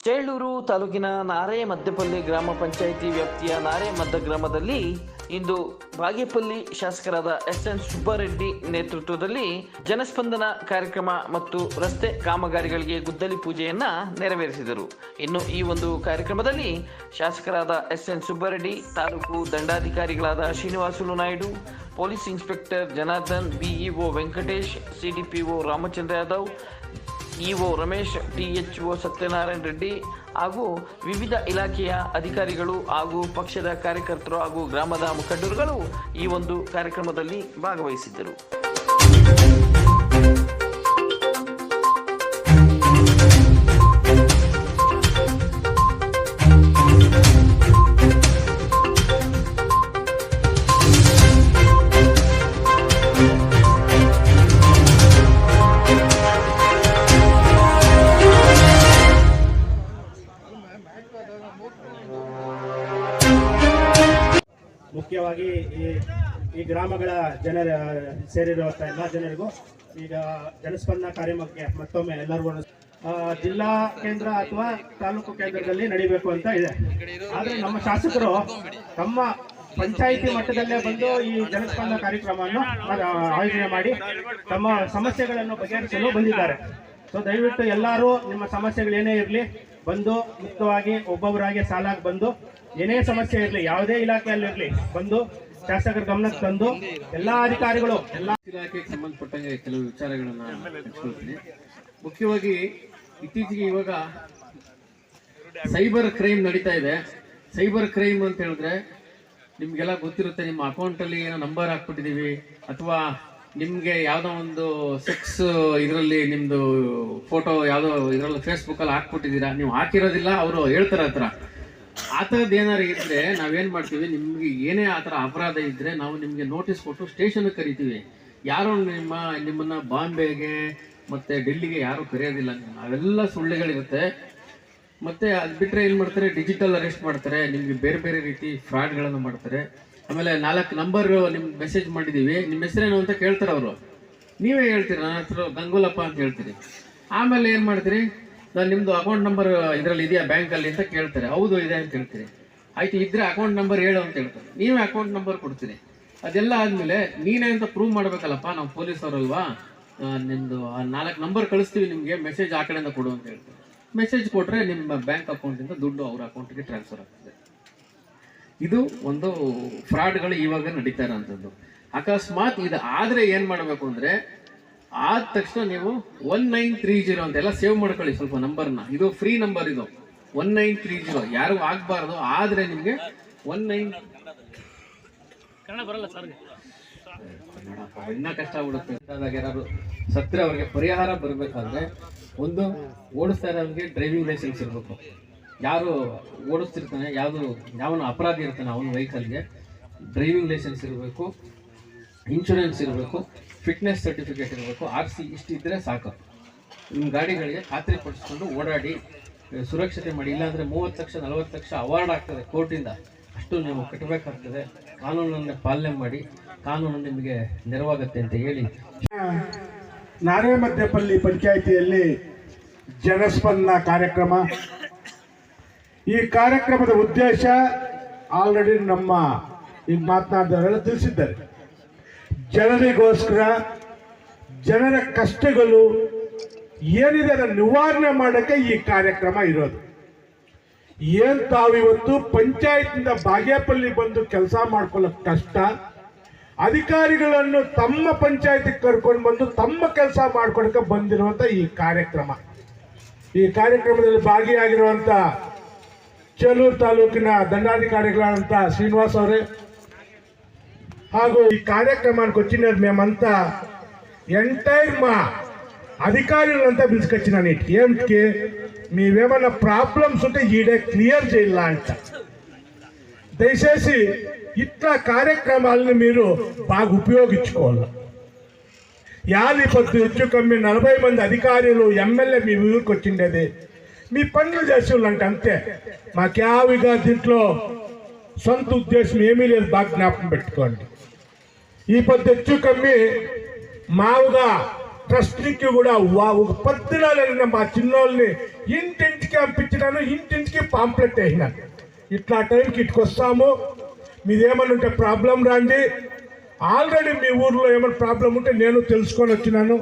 ಚೇಳೂರು ತಾಲೂಕಿನ ನಾರೆ ಮದ್ದಪಲ್ಲಿ ಗ್ರಾಮ ಪಂಚಾಯಿತಿ ವ್ಯಾಪ್ತಿಯ ನಾರೆ ಮದ್ದ ಗ್ರಾಮದಲ್ಲಿ ಇಂದು ಬಾಗೇಪಲ್ಲಿ ಶಾಸಕರಾದ ಎಸ್.ಎನ್. ಸುಬ್ಬಾರೆಡ್ಡಿ ನೇತೃತ್ವದಲ್ಲಿ ಜನಸ್ಪಂದನ ಕಾರ್ಯಕ್ರಮ ಮತ್ತು ರಸ್ತೆ ಕಾಮಗಾರಿಗಳಿಗೆ ಗುದ್ದಲಿ ಪೂಜೆಯನ್ನ ನೆರವೇರಿಸಿದರು. ಇನ್ನು ಈ ಒಂದು ಕಾರ್ಯಕ್ರಮದಲ್ಲಿ ಶಾಸಕರಾದ ಎಸ್.ಎನ್. ಸುಬ್ಬಾರೆಡ್ಡಿ, ತಾಲೂಕು ದಂಡಾಧಿಕಾರಿಗಳಾದ Srinivasulu Naidu, police inspector Janardhan, BEO Venkatesh, CDPO Ramachandra Yadav, EO Ramesh, THO Satyanarayana Reddy ಹಾಗೂ ವಿವಿಧ ಇಲಾಖೆಯ ಅಧಿಕಾರಿಗಳು ಹಾಗೂ ಪಕ್ಷದ ಕಾರ್ಯಕರ್ತರು ಹಾಗೂ ಗ್ರಾಮದ ಮುಖಂಡರುಗಳು ಈ ಒಂದು ಕಾರ್ಯಕ್ರಮದಲ್ಲಿ ಭಾಗವಹಿಸಿದ್ದರು. ಮುಖ್ಯವಾಗಿ ಈ ಗ್ರಾಮಗಳ ಜನರ ಸೇರಿರುವಂಥ ಎಲ್ಲ ಜನರಿಗೂ ಈಗ ಜನಸ್ಪಂದನ ಕಾರ್ಯಕ್ರಮಕ್ಕೆ ಮತ್ತೊಮ್ಮೆ ಎಲ್ಲರಿಗೂ ಜಿಲ್ಲಾ ಕೇಂದ್ರ ಅಥವಾ ತಾಲೂಕು ಕೇಂದ್ರದಲ್ಲಿ ನಡೀಬೇಕು ಅಂತ ಇದೆ. ಆದರೆ ನಮ್ಮ ಶಾಸಕರು ತಮ್ಮ ಪಂಚಾಯಿತಿ ಮಟ್ಟದಲ್ಲೇ ಬಂದು ಈ ಜನಸ್ಪಂದನ ಕಾರ್ಯಕ್ರಮವನ್ನು ಆಯೋಜನೆ ಮಾಡಿ ತಮ್ಮ ಸಮಸ್ಯೆಗಳನ್ನು ಬಗೆಹರಿಸಲು ಬಂದಿದ್ದಾರೆ. ಸೊ ದಯವಿಟ್ಟು ಎಲ್ಲರೂ ನಿಮ್ಮ ಸಮಸ್ಯೆಗಳೇನೇ ಇರಲಿ ಬಂದು ಮುಕ್ತವಾಗಿ ಒಬ್ಬೊಬ್ಬರಾಗಿ ಸಾಲಾಗಿ ಬಂದು ಏನೇ ಸಮಸ್ಯೆ ಇರಲಿ ಯಾವುದೇ ಇಲಾಖೆಯಲ್ಲಿರಲಿ ಬಂದು ಶಾಸಕರ ಗಮನಕ್ಕೆ ತಂದು ಎಲ್ಲಾ ಅಧಿಕಾರಿಗಳು ಎಲ್ಲಾ ಇಲಾಖೆಗೆ ಸಂಬಂಧಪಟ್ಟಂಗೆ ಕೆಲವು ವಿಚಾರಗಳನ್ನ ಹಂಚ್ಕೊಳ್ತೀನಿ. ಮುಖ್ಯವಾಗಿ ಇತ್ತೀಚೆಗೆ ಇವಾಗ ಸೈಬರ್ ಕ್ರೈಮ್ ನಡೀತಾ ಇದೆ. ಸೈಬರ್ ಕ್ರೈಮ್ ಅಂತ ಹೇಳಿದ್ರೆ ನಿಮ್ಗೆಲ್ಲ ಗೊತ್ತಿರುತ್ತೆ, ನಿಮ್ಮ ಅಕೌಂಟಲ್ಲಿ ಏನೋ ನಂಬರ್ ಹಾಕ್ಬಿಟ್ಟಿದೀವಿ ಅಥವಾ ನಿಮ್ಗೆ ಯಾವ್ದೋ ಒಂದು ಸೆಕ್ಸ್ ಇದರಲ್ಲಿ ನಿಮ್ದು ಫೋಟೋ ಯಾವುದೋ ಇದರಲ್ಲಿ ಫೇಸ್ಬುಕ್ಕಲ್ಲಿ ಹಾಕ್ಬಿಟ್ಟಿದ್ದೀರಾ, ನೀವು ಹಾಕಿರೋದಿಲ್ಲ, ಅವರು ಹೇಳ್ತಾರೆ ಹತ್ರ ಆ ಥರದ್ದು ಏನಾರು ಇದ್ರೆ ನಾವೇನು ಮಾಡ್ತೀವಿ, ನಿಮ್ಗೆ ಏನೇ ಆ ಥರ ಅಪರಾಧ ಇದ್ದರೆ ನಾವು ನಿಮಗೆ ನೋಟಿಸ್ ಕೊಟ್ಟು ಸ್ಟೇಷನ್ಗೆ ಕರಿತೀವಿ. ಯಾರು ನಿಮ್ಮನ್ನು ಬಾಂಬೆಗೆ ಮತ್ತು ಡೆಲ್ಲಿಗೆ ಯಾರೂ ಕರೆಯೋದಿಲ್ಲ. ಅವೆಲ್ಲ ಸುಳ್ಳುಗಳಿರುತ್ತೆ. ಮತ್ತು ಅದು ಬಿಟ್ಟರೆ ಏನು ಮಾಡ್ತಾರೆ, ಡಿಜಿಟಲ್ ಅರೆಸ್ಟ್ ಮಾಡ್ತಾರೆ, ನಿಮಗೆ ಬೇರೆ ಬೇರೆ ರೀತಿ ಫ್ರಾಡ್ಗಳನ್ನು ಮಾಡ್ತಾರೆ. ಆಮೇಲೆ 4 ನಂಬರ್ ನಿಮ್ಗೆ ಮೆಸೇಜ್ ಮಾಡಿದ್ದೀವಿ, ನಿಮ್ಮ ಹೆಸರೇನು ಅಂತ ಕೇಳ್ತಾರೆ ಅವರು. ನೀವೇ ಹೇಳ್ತೀರಿ, ನನ್ನ ಹತ್ರ ಗಂಗೂಲಪ್ಪ ಅಂತ ಹೇಳ್ತೀರಿ. ಆಮೇಲೆ ಏನು ಮಾಡ್ತೀರಿ, ನಾನು ನಿಮ್ಮದು ಅಕೌಂಟ್ ನಂಬರ್ ಇದರಲ್ಲಿ ಇದೆಯಾ ಬ್ಯಾಂಕಲ್ಲಿ ಅಂತ ಕೇಳ್ತಾರೆ. ಹೌದು ಇದೆ ಅಂತ ಹೇಳ್ತೀರಿ. ಆಯ್ತು, ಇದ್ರೆ ಅಕೌಂಟ್ ನಂಬರ್ ಹೇಳು ಅಂತ ಹೇಳ್ತಾರೆ. ನೀವೇ ಅಕೌಂಟ್ ನಂಬರ್ ಕೊಡ್ತೀರಿ. ಅದೆಲ್ಲ ಆದಮೇಲೆ ನೀನೇ ಅಂತ ಪ್ರೂವ್ ಮಾಡಬೇಕಲ್ಲಪ್ಪ, ನಾವು ಪೊಲೀಸವರಲ್ವಾ, ನಿಮ್ಮದು 4 ನಂಬರ್ ಕಳಿಸ್ತೀವಿ ನಿಮಗೆ, ಮೆಸೇಜ್ ಆ ಕಡೆಯಿಂದ ಕೊಡು ಅಂತ ಹೇಳ್ತಾರೆ. ಮೆಸೇಜ್ ಕೊಟ್ಟರೆ ನಿಮ್ಮ ಬ್ಯಾಂಕ್ ಅಕೌಂಟಿಂದ ದುಡ್ಡು ಅವ್ರ ಅಕೌಂಟಿಗೆ ಟ್ರಾನ್ಸ್ಫರ್ ಆಗ್ತದೆ. ಇದು ಒಂದು ಫ್ರಾಡ್ಗಳು ಇವಾಗ ನಡೀತಾ ಇರೋಂಥದ್ದು. ಅಕಸ್ಮಾತ್ ಇದು ಆದರೆ ಏನು ಮಾಡಬೇಕು ಅಂದರೆ, ಆದ ತಕ್ಷಣ ನೀವು 1930 ಅಂತೆಲ್ಲ ಸೇವ್ ಮಾಡ್ಕೊಳ್ಳಿ ಸ್ವಲ್ಪ ನಂಬರ್ನ. ಇದು ಫ್ರೀ ನಂಬರ್, ಇದು 1930. ಯಾರು ಆಗಬಾರ್ದು. ಆದರೆ ನಿಮಗೆ 19 ಕನ್ನಡ ಬರಲ್ಲ ಸರ್, ಇನ್ನೂ ಕಷ್ಟ ಆಗ್ಬಿಡುತ್ತೆ. ಯಾರು ಸತ್ತರೆ ಅವ್ರಿಗೆ ಪರಿಹಾರ ಬರಬೇಕಾದ್ರೆ ಒಂದು ಓಡಿಸ್ತಾ ಇರೋರಿಗೆ ಡ್ರೈವಿಂಗ್ ಲೈಸೆನ್ಸ್ ಇರಬೇಕು. ಯಾರು ಓಡಿಸ್ತಿರ್ತಾನೆ, ಯಾವನು ಅಪರಾಧಿ ಇರ್ತಾನೆ ಅವನ ವೆಹಿಕಲ್ಗೆ ಡ್ರೈವಿಂಗ್ ಲೈಸೆನ್ಸ್ ಇರಬೇಕು, ಇನ್ಶೂರೆನ್ಸ್ ಇರಬೇಕು, ಫಿಟ್ನೆಸ್ ಸರ್ಟಿಫಿಕೇಟ್ ಇರಬೇಕು, RC ಇಷ್ಟಿದ್ದರೆ ಸಾಕು. ನಿಮ್ಮ ಗಾಡಿಗಳಿಗೆ ಖಾತ್ರಿ ಪಡಿಸ್ಕೊಂಡು ಓಡಾಡಿ ಸುರಕ್ಷತೆ ಮಾಡಿ. ಇಲ್ಲಾಂದರೆ 30 ಲಕ್ಷ 40 ಲಕ್ಷ ಅವಾರ್ಡ್ ಆಗ್ತದೆ ಕೋರ್ಟಿಂದ. ಅಷ್ಟು ನೀವು ಕಟ್ಟಬೇಕಾಗ್ತದೆ. ಕಾನೂನನ್ನು ಪಾಲನೆ ಮಾಡಿ, ಕಾನೂನು ನಿಮಗೆ ನೆರವಾಗುತ್ತೆ ಅಂತ ಹೇಳಿ ನಾರೆ ಮದ್ದಪಲ್ಲಿ ಪಂಚಾಯಿತಿಯಲ್ಲಿ ಜನಸ್ಪಂದನ ಕಾರ್ಯಕ್ರಮ. ಈ ಕಾರ್ಯಕ್ರಮದ ಉದ್ದೇಶ ಆಲ್ರೆಡಿ ನಮ್ಮ ಈಗ ಮಾತನಾಡಿದವರೆಲ್ಲ ತಿಳಿಸಿದ್ದಾರೆ. ಜನರಿಗೋಸ್ಕರ ಜನರ ಕಷ್ಟಗಳು ಏನಿದೆ ಅದನ್ನು ನಿವಾರಣೆ ಮಾಡೋಕ್ಕೆ ಈ ಕಾರ್ಯಕ್ರಮ ಇರೋದು. ಏನು ತಾವಿವತ್ತು ಪಂಚಾಯತ್ನಿಂದ ಬಾಗೇಪಲ್ಲಿ ಬಂದು ಕೆಲಸ ಮಾಡ್ಕೊಳ್ಳೋಕೆ ಕಷ್ಟ, ಅಧಿಕಾರಿಗಳನ್ನು ತಮ್ಮ ಪಂಚಾಯತಿಗೆ ಕರ್ಕೊಂಡು ಬಂದು ತಮ್ಮ ಕೆಲಸ ಮಾಡ್ಕೊಳಕ್ಕೆ ಬಂದಿರುವಂಥ ಈ ಕಾರ್ಯಕ್ರಮ. ಈ ಕಾರ್ಯಕ್ರಮದಲ್ಲಿ ಭಾಗಿಯಾಗಿರುವಂಥ ಚೇಳೂರು ತಾಲೂಕಿನ ದಂಡಾಧಿಕಾರಿಗಳಾದಂಥ ಶ್ರೀನಿವಾಸ್ ಅವರೇ ಹಾಗೂ ఈ కార్యక్రమానికి వచ్చిన మేమంతా ఎంటైర్ మా అధికారులంతా పిలుచుకొచ్చినాను. ఏంటికి మీవేమన్నా ప్రాబ్లమ్స్ ఉంటే ఈడే క్లియర్ చేయాలా అంట. దయచేసి ఇట్లా కార్యక్రమాలను మీరు బాగా ఉపయోగించుకోవాలి. 50 ಹೆಚ್ಚು కమ్మి 40 మంది అధికారులు ఎమ్మెల్యే మీ ఊరికి వచ్చిండేది మీ పనులు చేసేవాళ్ళంటే అంతే. మాకేవిగా దీంట్లో సొంత ఉద్దేశం ఏమీ లేదు, బాగా జ్ఞాపకం పెట్టుకోండి. ఈ పొద్దు ಹೆಚ್ಚು ಕಮ್ಮಿ మావుగా ట్రస్ట్కి కూడా ఒక 10 దినాలైనా మా చిన్నోళ్ళని ఇంటింటికి పంపించినాను, ఇంటింటికి పాంప్లెట్ వేసినాను. ఇట్లా టైంకి ఇటుకు వస్తాము, మీదేమన్నా ఉంటే ప్రాబ్లం రండి. ఆల్రెడీ మీ ఊర్లో ఏమైనా ప్రాబ్లం ఉంటే నేను తెలుసుకొని వచ్చినాను.